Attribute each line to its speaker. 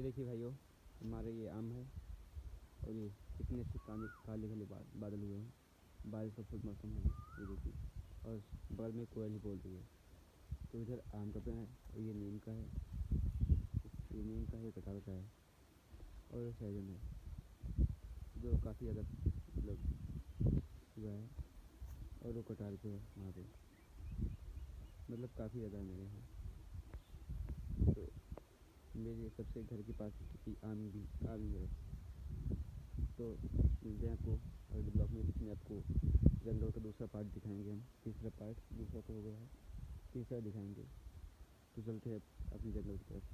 Speaker 1: ये देखिए भाइयों, हमारे ये आम है और ये कितने अच्छे काले काले काले बादल हुए हैं। बारिश का फुल मौसम है ये देखिए, और बगल में कोयल ही बोल रही है। तो इधर आम का पेड़ है और ये नीम का है, ये नीम का है, कटहल का है और सहजन है जो काफ़ी ज़्यादा मतलब हुआ है। और वो कटहल पे है वहाँ पे, मतलब काफ़ी ज़्यादा मेरे यहाँ। तो मेरे सबसे घर के पास की आम ही है। तो मिलते हैं आपको अगले ब्लॉग में, जिसमें आपको जंगल का दूसरा पार्ट दिखाएंगे हम। तीसरा पार्ट, दूसरा तो हो गया है, तीसरा दिखाएंगे। तो चलते हैं अपने जंगल की तरफ।